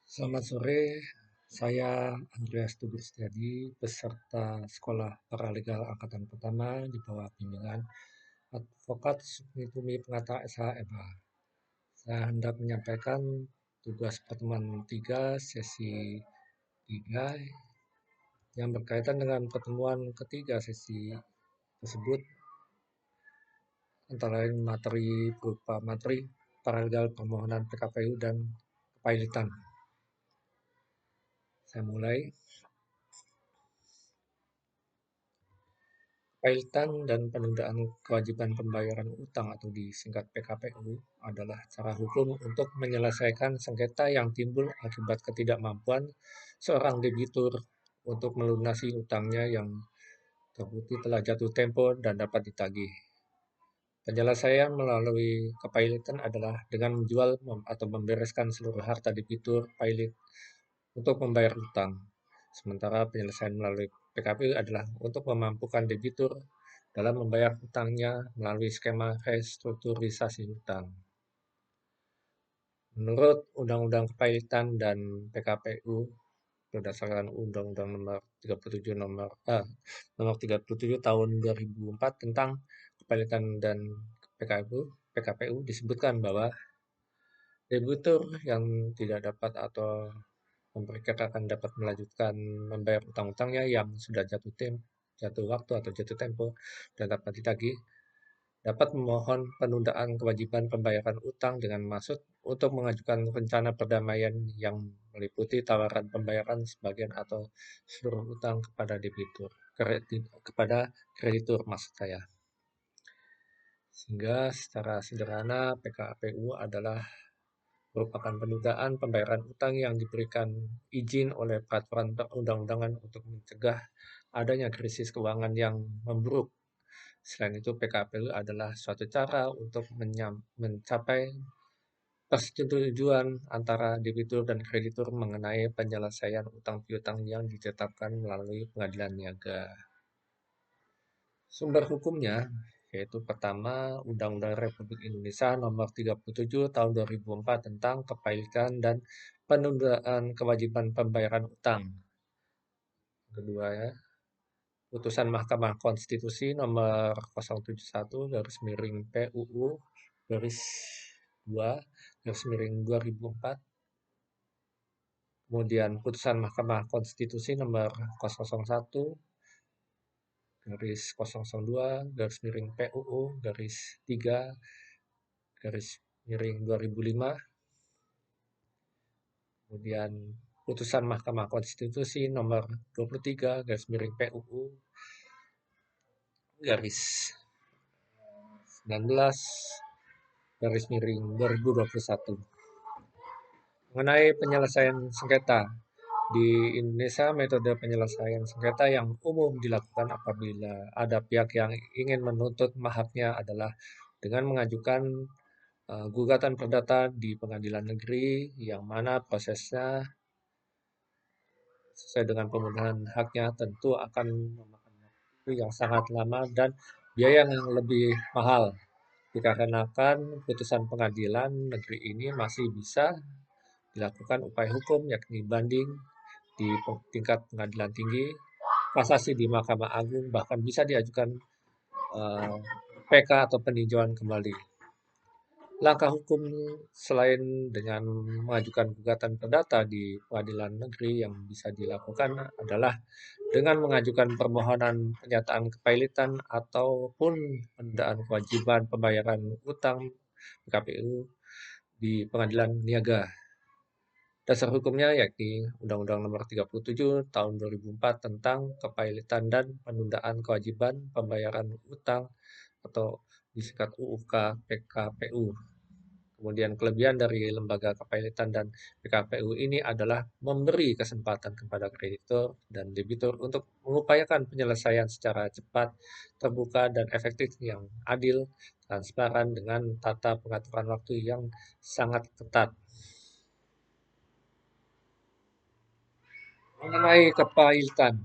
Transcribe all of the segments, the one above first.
Selamat sore, saya Andreas Tugu Setiadi, peserta Sekolah Paralegal Angkatan Pertama di bawah bimbingan Advokat Sukmitumi Pengatah SHMH. Saya hendak menyampaikan tugas pertemuan 3 sesi 3 yang berkaitan dengan pertemuan ketiga sesi tersebut, antara lain materi berupa materi paralegal permohonan PKPU dan kepailitan. Saya mulai. Kepailitan dan penundaan kewajiban pembayaran utang atau disingkat PKPU adalah cara hukum untuk menyelesaikan sengketa yang timbul akibat ketidakmampuan seorang debitur untuk melunasi utangnya yang terbukti telah jatuh tempo dan dapat ditagih. Penyelesaian melalui kepailitan adalah dengan menjual atau membereskan seluruh harta debitur pailit untuk membayar utang. Sementara penyelesaian melalui PKPU adalah untuk memampukan debitur dalam membayar utangnya melalui skema restrukturisasi utang. Menurut Undang-Undang Kepailitan dan PKPU berdasarkan Undang-Undang nomor 37 tahun 2004 tentang kepailitan dan PKPU disebutkan bahwa debitur yang tidak dapat atau memperkirakan dapat melanjutkan membayar utang-utangnya yang sudah jatuh waktu atau jatuh tempo dan dapat ditagih, dapat memohon penundaan kewajiban pembayaran utang dengan maksud untuk mengajukan rencana perdamaian yang meliputi tawaran pembayaran sebagian atau seluruh utang kepada kreditur maksud saya. Sehingga secara sederhana PKPU adalah merupakan penundaan pembayaran utang yang diberikan izin oleh peraturan perundang-undangan untuk mencegah adanya krisis keuangan yang memburuk. Selain itu, PKPU adalah suatu cara untuk mencapai persetujuan antara debitur dan kreditur mengenai penyelesaian utang piutang yang ditetapkan melalui pengadilan niaga. Sumber hukumnya yaitu pertama Undang-Undang Republik Indonesia Nomor 37 Tahun 2004 tentang kepailitan dan penundaan kewajiban pembayaran utang. Kedua ya, Putusan Mahkamah Konstitusi Nomor 071 garis miring PUU garis 2 garis miring 2004. Kemudian Putusan Mahkamah Konstitusi Nomor 001 garis 002 garis miring PUU garis 3 garis miring 2005. Kemudian Putusan Mahkamah Konstitusi Nomor 23 garis miring PUU garis 19 garis miring 2021. Mengenai penyelesaian sengketa di Indonesia, metode penyelesaian sengketa yang umum dilakukan apabila ada pihak yang ingin menuntut haknya adalah dengan mengajukan gugatan perdata di pengadilan negeri yang mana prosesnya sesuai dengan pemenuhan haknya tentu akan memakan waktu yang sangat lama dan biaya yang lebih mahal, dikarenakan putusan pengadilan negeri ini masih bisa dilakukan upaya hukum yakni banding di tingkat pengadilan tinggi, kasasi di Mahkamah Agung, bahkan bisa diajukan PK atau peninjauan kembali. Langkah hukum selain dengan mengajukan gugatan perdata di pengadilan negeri yang bisa dilakukan adalah dengan mengajukan permohonan penyataan kepailitan ataupun penundaan kewajiban pembayaran utang PKPU di pengadilan niaga. Dasar hukumnya yakni Undang-Undang Nomor 37 Tahun 2004 tentang kepailitan dan penundaan kewajiban pembayaran utang atau disingkat UUK PKPU. Kemudian kelebihan dari lembaga kepailitan dan PKPU ini adalah memberi kesempatan kepada kreditur dan debitur untuk mengupayakan penyelesaian secara cepat, terbuka, dan efektif yang adil, transparan dengan tata pengaturan waktu yang sangat ketat. Mengenai kepailitan.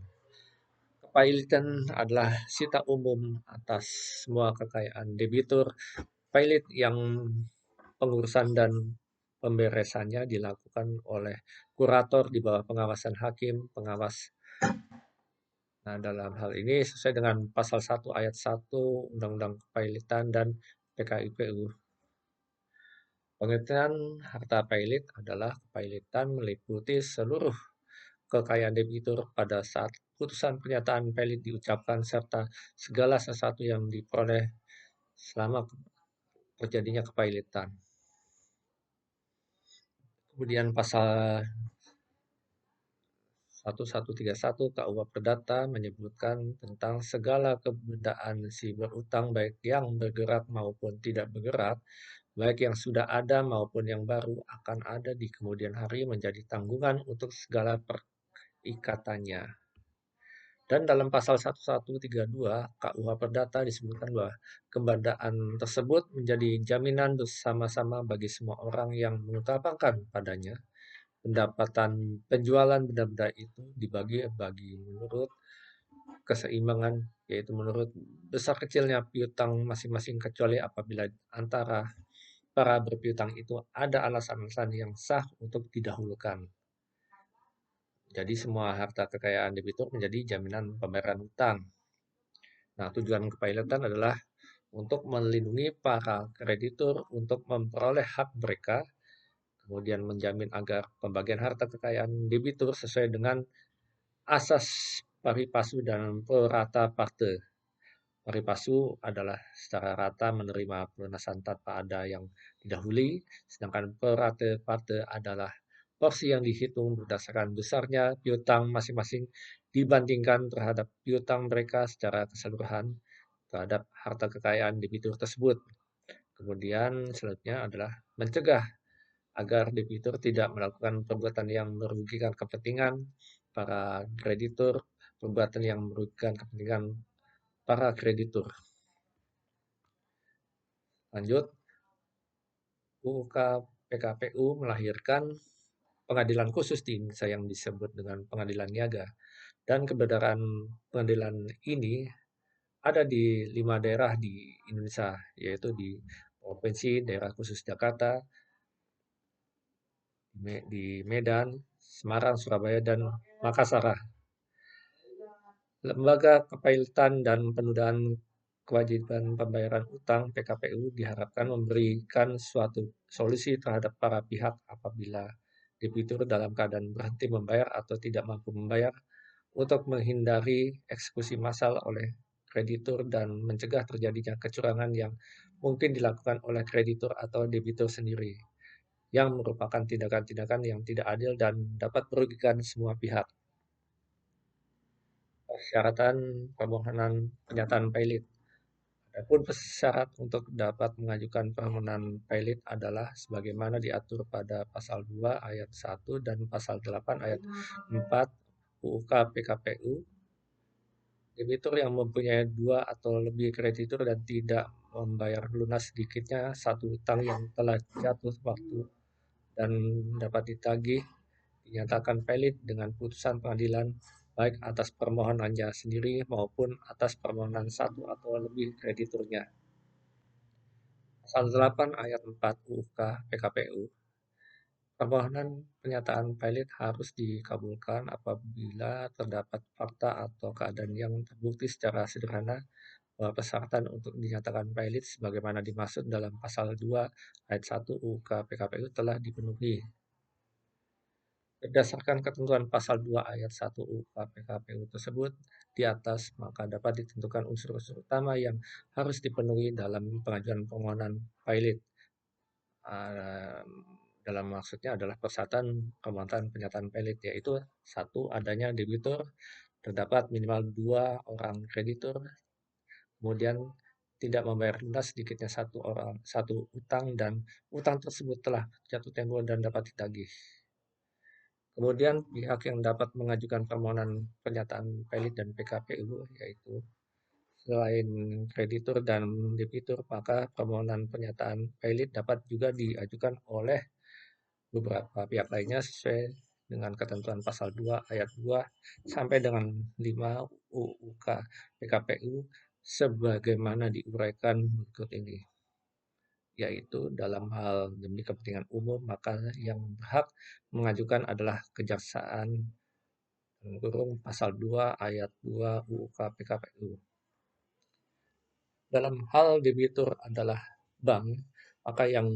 Kepailitan adalah sita umum atas semua kekayaan debitur pailit yang pengurusan dan pemberesannya dilakukan oleh kurator di bawah pengawasan hakim, pengawas. Nah, dalam hal ini sesuai dengan pasal 1 ayat 1 Undang-Undang Kepailitan dan PKIPU. Pengertian harta pailit adalah kepailitan meliputi seluruh kekayaan debitur pada saat putusan pernyataan pailit diucapkan serta segala sesuatu yang diperoleh selama terjadinya kepailitan. Kemudian pasal 1131 KUH Perdata menyebutkan tentang segala kebendaan si berutang baik yang bergerak maupun tidak bergerak, baik yang sudah ada maupun yang baru akan ada di kemudian hari menjadi tanggungan untuk segala perikatannya. Dan dalam pasal 1132 KUH Perdata disebutkan bahwa kebendaan tersebut menjadi jaminan bersama-sama bagi semua orang yang mengutamakan padanya pendapatan penjualan benda-benda itu dibagi-bagi menurut keseimbangan, yaitu menurut besar kecilnya piutang masing-masing kecuali apabila antara para berpiutang itu ada alasan-alasan yang sah untuk didahulukan. Jadi semua harta kekayaan debitur menjadi jaminan pembayaran utang. Nah, tujuan kepailitan adalah untuk melindungi para kreditur untuk memperoleh hak mereka, kemudian menjamin agar pembagian harta kekayaan debitur sesuai dengan asas pari passu dan prorata parte. Pari passu adalah secara rata menerima pelunasan tanpa ada yang didahului, sedangkan prorata parte adalah porsi yang dihitung berdasarkan besarnya piutang masing-masing dibandingkan terhadap piutang mereka secara keseluruhan terhadap harta kekayaan debitur tersebut. Kemudian selanjutnya adalah mencegah agar debitur tidak melakukan perbuatan yang merugikan kepentingan para kreditur, perbuatan yang merugikan kepentingan para kreditur. Lanjut, UUK PKPU melahirkan pengadilan khusus di Indonesia yang disebut dengan pengadilan niaga. Dan keberadaan pengadilan ini ada di 5 daerah di Indonesia, yaitu di Provinsi Daerah Khusus Jakarta, di Medan, Semarang, Surabaya, dan Makassar. Lembaga Kepailitan dan Penundaan Kewajiban Pembayaran Utang (PKPU) diharapkan memberikan suatu solusi terhadap para pihak apabila debitur dalam keadaan berhenti membayar atau tidak mampu membayar, untuk menghindari eksekusi massal oleh kreditur dan mencegah terjadinya kecurangan yang mungkin dilakukan oleh kreditur atau debitur sendiri, yang merupakan tindakan-tindakan yang tidak adil dan dapat merugikan semua pihak. Persyaratan permohonan pernyataan pailit. Adapun syarat untuk dapat mengajukan permohonan pailit adalah sebagaimana diatur pada pasal 2 ayat 1 dan pasal 8 ayat 4 UUK PKPU. Debitur yang mempunyai 2 atau lebih kreditur dan tidak membayar lunas sedikitnya satu utang yang telah jatuh waktu dan dapat ditagih dinyatakan valid dengan putusan pengadilan baik atas permohonannya sendiri maupun atas permohonan satu atau lebih krediturnya. Pasal 8 ayat 4 UUK PKPU. Permohonan pernyataan valid harus dikabulkan apabila terdapat fakta atau keadaan yang terbukti secara sederhana bahwa persyaratan untuk dinyatakan valid sebagaimana dimaksud dalam pasal 2 ayat 1 UUK PKPU telah dipenuhi. Berdasarkan ketentuan pasal 2 ayat 1 UUK PKPU tersebut di atas, maka dapat ditentukan unsur-unsur utama yang harus dipenuhi dalam pengajuan permohonan pailit. Dalam maksudnya adalah persyaratan permohonan pernyataan pailit, yaitu 1. Adanya debitur, terdapat minimal 2 orang kreditur, kemudian tidak membayar lunas sedikitnya satu utang dan utang tersebut telah jatuh tempo dan dapat ditagih. Kemudian pihak yang dapat mengajukan permohonan pernyataan pailit dan PKPU yaitu selain kreditur dan debitur, maka permohonan pernyataan pailit dapat juga diajukan oleh beberapa pihak lainnya sesuai dengan ketentuan pasal 2 ayat 2 sampai dengan 5 UUK PKPU sebagaimana diuraikan berikut ini. yaitu dalam hal demi kepentingan umum, maka yang berhak mengajukan adalah Kejaksaan pasal 2 ayat 2 UUK PKPU. Dalam hal debitur adalah bank, maka yang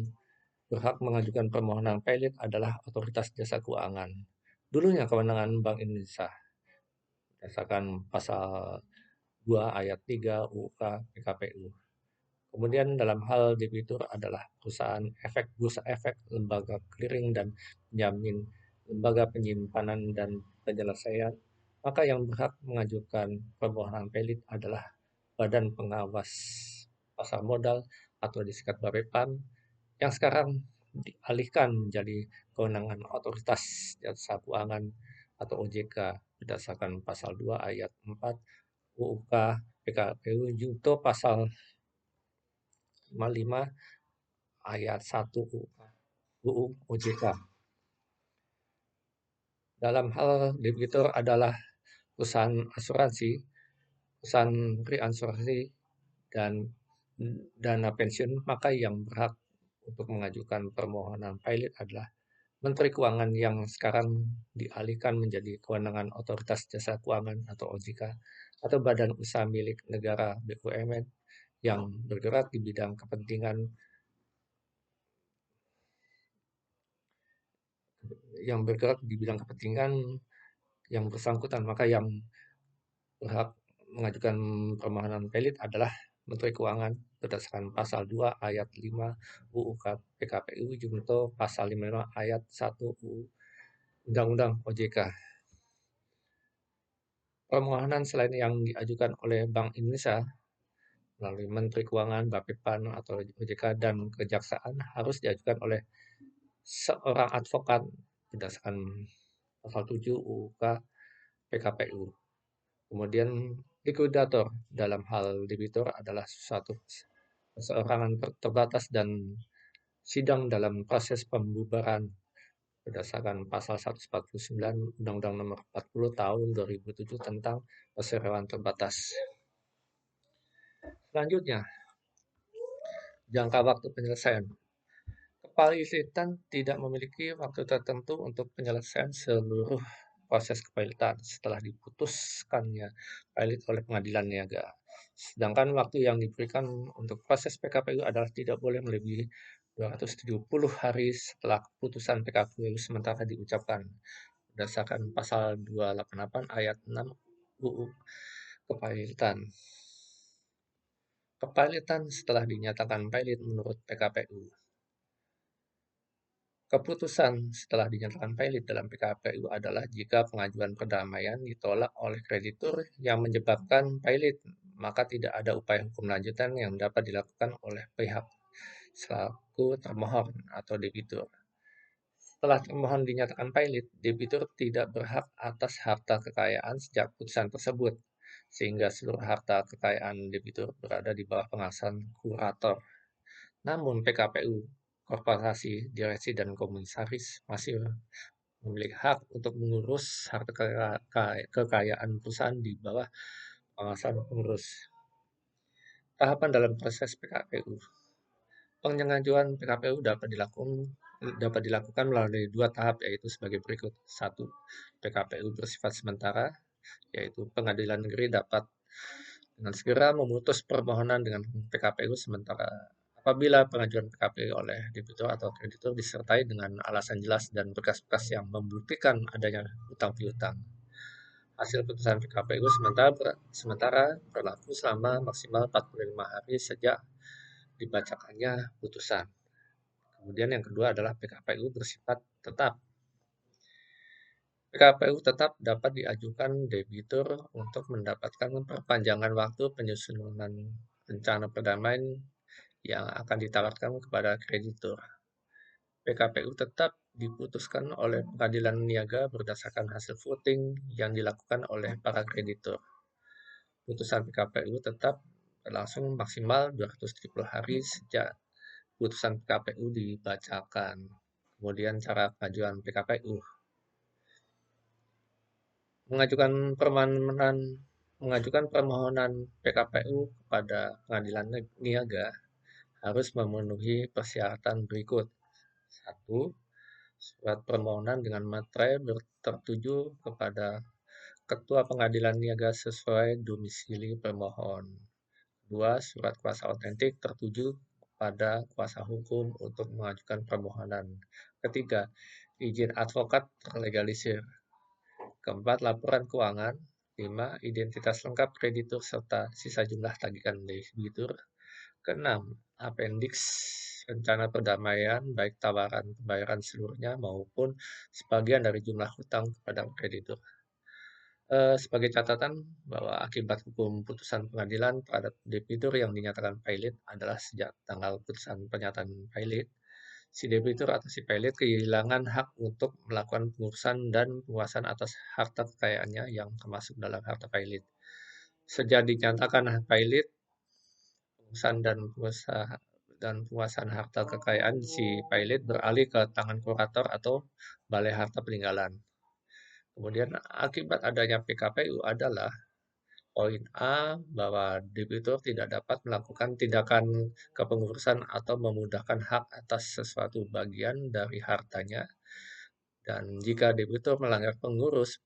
berhak mengajukan permohonan pelit adalah Otoritas Jasa Keuangan. Dulunya kewenangan Bank Indonesia berdasarkan pasal 2 ayat 3 UUK PKPU. Kemudian dalam hal debitur adalah perusahaan efek, bursa efek, lembaga clearing dan penjamin, lembaga penyimpanan dan penyelesaian, maka yang berhak mengajukan permohonan pelit adalah Badan Pengawas Pasar Modal atau disingkat BAPEPAM yang sekarang dialihkan menjadi kewenangan Otoritas Jasa Keuangan atau OJK berdasarkan pasal 2 ayat 4 UUK PKPU junto pasal 55 ayat 1 UU OJK. Dalam hal debitur adalah perusahaan asuransi, perusahaan reasuransi, dan dana pensiun, maka yang berhak untuk mengajukan permohonan pilot adalah Menteri Keuangan yang sekarang dialihkan menjadi kewenangan Otoritas Jasa Keuangan atau OJK atau Badan Usaha Milik Negara BUMN yang bergerak di bidang kepentingan yang bersangkutan, maka yang berhak mengajukan permohonan pelit adalah Menteri Keuangan berdasarkan pasal 2 ayat 5 UU PKPU junto pasal 55 ayat 1 UU Undang-Undang OJK. Permohonan selain yang diajukan oleh Bank Indonesia melalui Menteri Keuangan, Bapepam atau OJK dan Kejaksaan harus diajukan oleh seorang advokat berdasarkan pasal 7 UUK PKPU. Kemudian likuidator dalam hal debitur adalah suatu perseorangan terbatas dan sidang dalam proses pembubaran berdasarkan pasal 149 Undang-Undang Nomor 40 Tahun 2007 tentang perseroan terbatas. Selanjutnya, jangka waktu penyelesaian. Kepilitan tidak memiliki waktu tertentu untuk penyelesaian seluruh proses kepilitan setelah diputuskannya pilit oleh pengadilan niaga. Sedangkan waktu yang diberikan untuk proses PKPU adalah tidak boleh melebihi 270 hari setelah keputusan PKPU sementara diucapkan berdasarkan pasal 288 ayat 6 UU Kepilitan. Kepilitan setelah dinyatakan pilit menurut PKPU. Keputusan setelah dinyatakan pilit dalam PKPU adalah jika pengajuan perdamaian ditolak oleh kreditur yang menyebabkan pilit, maka tidak ada upaya hukum lanjutan yang dapat dilakukan oleh pihak selaku termohon atau debitur. Setelah termohon dinyatakan pilit, debitur tidak berhak atas harta kekayaan sejak putusan tersebut, sehingga seluruh harta kekayaan debitur berada di bawah pengawasan kurator. Namun PKPU, korporasi, direksi, dan komisaris masih memiliki hak untuk mengurus harta kekayaan perusahaan di bawah pengawasan pengurus. Tahapan dalam proses PKPU. Pengajuan PKPU dapat dilakukan melalui dua tahap, yaitu sebagai berikut. 1. PKPU bersifat sementara, yaitu pengadilan negeri dapat dengan segera memutus permohonan dengan PKPU sementara apabila pengajuan PKPU oleh debitur atau kreditur disertai dengan alasan jelas dan berkas-berkas yang membuktikan adanya hutang piutang. Hasil putusan PKPU sementara berlaku selama maksimal 45 hari sejak dibacakannya putusan. Kemudian yang kedua adalah PKPU bersifat tetap. PKPU tetap dapat diajukan debitur untuk mendapatkan perpanjangan waktu penyusunan rencana perdamaian yang akan ditawarkan kepada kreditur. PKPU tetap diputuskan oleh pengadilan niaga berdasarkan hasil voting yang dilakukan oleh para kreditur. Putusan PKPU tetap berlangsung maksimal 270 hari sejak putusan PKPU dibacakan. Kemudian cara pengajuan PKPU. Mengajukan permohonan PKPU kepada pengadilan niaga harus memenuhi persyaratan berikut. 1. Surat permohonan dengan materai tertuju kepada Ketua Pengadilan Niaga sesuai domisili pemohon. 2. Surat kuasa otentik tertuju pada kuasa hukum untuk mengajukan permohonan. Ketiga, izin advokat terlegalisir. Keempat, laporan keuangan. 5. Identitas lengkap kreditur serta sisa jumlah tagihan debitur. Keenam, apendiks rencana perdamaian baik tawaran pembayaran seluruhnya maupun sebagian dari jumlah hutang kepada kreditur. Sebagai catatan bahwa akibat hukum putusan pengadilan terhadap debitur yang dinyatakan valid adalah sejak tanggal putusan pernyataan valid, si debitur atau si valid kehilangan hak untuk melakukan pengurusan dan penguasaan atas harta kekayaannya yang termasuk dalam harta valid. Sejak dinyatakan valid, pengurusan dan penguasaan harta kekayaan si valid beralih ke tangan kurator atau balai harta peninggalan. Kemudian akibat adanya PKPU adalah poin A bahwa debitur tidak dapat melakukan tindakan kepengurusan atau memudahkan hak atas sesuatu bagian dari hartanya, dan jika debitur melanggar pengurus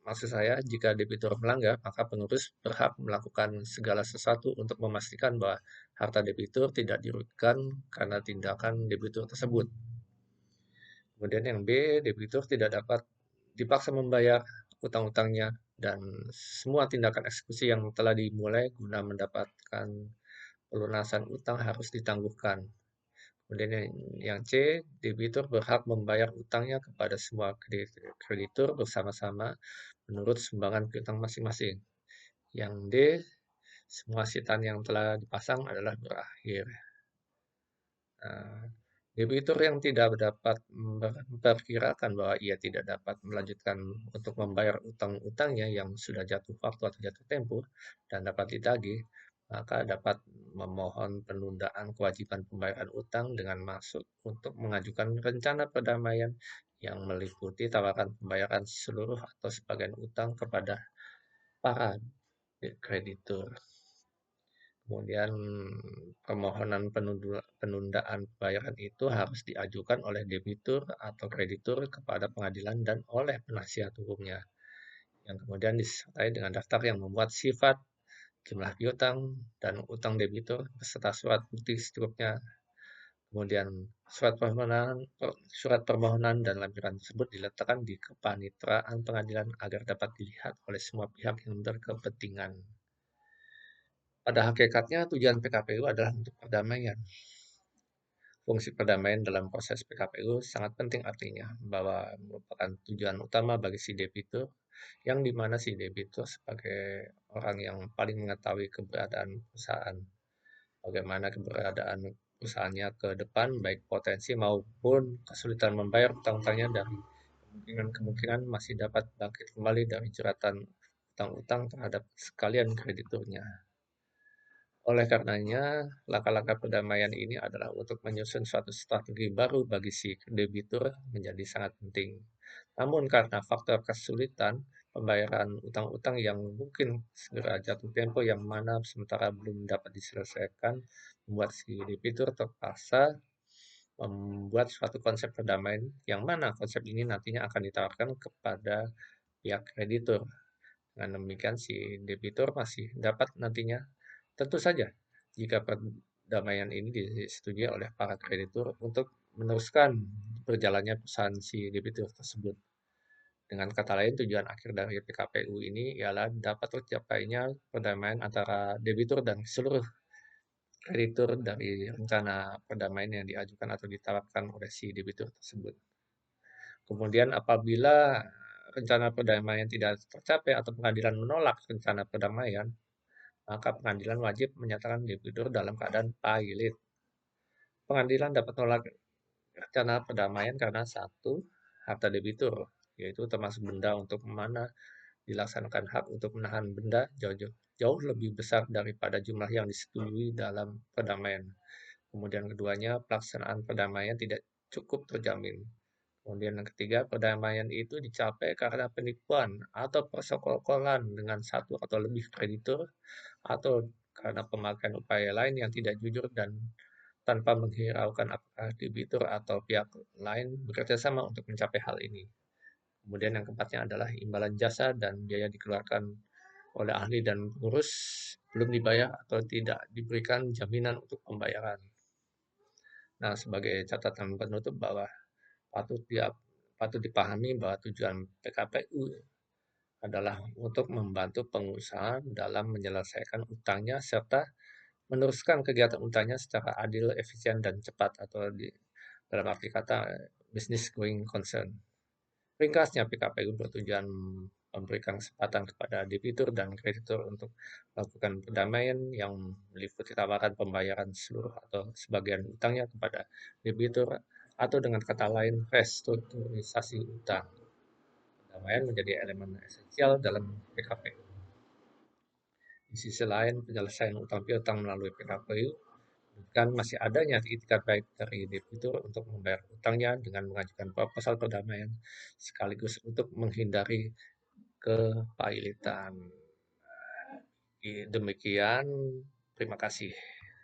maksud saya, jika debitur melanggar, maka pengurus berhak melakukan segala sesuatu untuk memastikan bahwa harta debitur tidak dirugikan karena tindakan debitur tersebut. Kemudian yang B, debitur tidak dapat dipaksa membayar utang-utangnya dan semua tindakan eksekusi yang telah dimulai guna mendapatkan pelunasan utang harus ditangguhkan. Kemudian yang C, debitur berhak membayar utangnya kepada semua kreditur bersama-sama menurut sumbangan piutang masing-masing. Yang D, semua sitaan yang telah dipasang adalah berakhir. Debitur yang tidak dapat memperkirakan bahwa ia tidak dapat melanjutkan untuk membayar utang-utangnya yang sudah jatuh waktu atau jatuh tempo dan dapat ditagih, maka dapat memohon penundaan kewajiban pembayaran utang dengan maksud untuk mengajukan rencana perdamaian yang meliputi tawaran pembayaran seluruh atau sebagian utang kepada para kreditur. Kemudian permohonan penundaan pembayaran itu harus diajukan oleh debitur atau kreditur kepada pengadilan dan oleh penasihat hukumnya, yang kemudian disertai dengan daftar yang memuat sifat, jumlah piutang, dan utang debitur beserta surat bukti seterusnya. Kemudian surat permohonan dan lampiran tersebut diletakkan di kepanitraan pengadilan agar dapat dilihat oleh semua pihak yang berkepentingan. Pada hakikatnya, tujuan PKPU adalah untuk perdamaian. Fungsi perdamaian dalam proses PKPU sangat penting, artinya bahwa merupakan tujuan utama bagi si debitur, yang dimana si debitur sebagai orang yang paling mengetahui keberadaan perusahaan, bagaimana keberadaan perusahaannya ke depan, baik potensi maupun kesulitan membayar utang-utangnya, dari kemungkinan masih dapat bangkit kembali dari jeratan utang-utang terhadap sekalian krediturnya. Oleh karenanya, langkah-langkah perdamaian ini adalah untuk menyusun suatu strategi baru bagi si debitur menjadi sangat penting. Namun karena faktor kesulitan pembayaran utang-utang yang mungkin segera jatuh tempo yang mana sementara belum dapat diselesaikan, membuat si debitur terpaksa membuat suatu konsep perdamaian yang mana konsep ini nantinya akan ditawarkan kepada pihak kreditur. Dengan demikian si debitur masih dapat nantinya, tentu saja, jika perdamaian ini disetujui oleh para kreditur untuk meneruskan berjalannya perusahaan si debitur tersebut. Dengan kata lain, tujuan akhir dari PKPU ini ialah dapat tercapainya perdamaian antara debitur dan seluruh kreditur dari rencana perdamaian yang diajukan atau ditawarkan oleh si debitur tersebut. Kemudian apabila rencana perdamaian tidak tercapai atau pengadilan menolak rencana perdamaian, maka pengadilan wajib menyatakan debitur dalam keadaan valid. Pengadilan dapat menolak rencana perdamaian karena satu, harta debitur, yaitu termasuk benda untuk mana dilaksanakan hak untuk menahan benda jauh lebih besar daripada jumlah yang disetujui dalam perdamaian. Kemudian keduanya, pelaksanaan perdamaian tidak cukup terjamin. Kemudian yang ketiga, perdamaian itu dicapai karena penipuan atau persekongkolan dengan satu atau lebih kreditur, atau karena pemakaian upaya lain yang tidak jujur dan tanpa menghiraukan apakah debitur atau pihak lain bekerja sama untuk mencapai hal ini. Kemudian yang keempatnya adalah imbalan jasa dan biaya dikeluarkan oleh ahli dan pengurus belum dibayar atau tidak diberikan jaminan untuk pembayaran. Nah, sebagai catatan penutup bahwa patut dia patut dipahami bahwa tujuan PKPU adalah untuk membantu pengusaha dalam menyelesaikan utangnya serta meneruskan kegiatan utangnya secara adil, efisien, dan cepat atau dalam arti kata business going concern. Ringkasnya, PKPU bertujuan memberikan kesempatan kepada debitur dan kreditur untuk melakukan perdamaian yang meliputi tawaran pembayaran seluruh atau sebagian utangnya kepada debitur atau dengan kata lain restrukturisasi utang. Perdamaian menjadi elemen esensial dalam PKPU. Di sisi lain, penyelesaian utang piutang melalui PKPU kan masih adanya itikat baik dari debitur untuk membayar utangnya dengan mengajukan proposal perdamaian sekaligus untuk menghindari kepailitan. Demikian, terima kasih.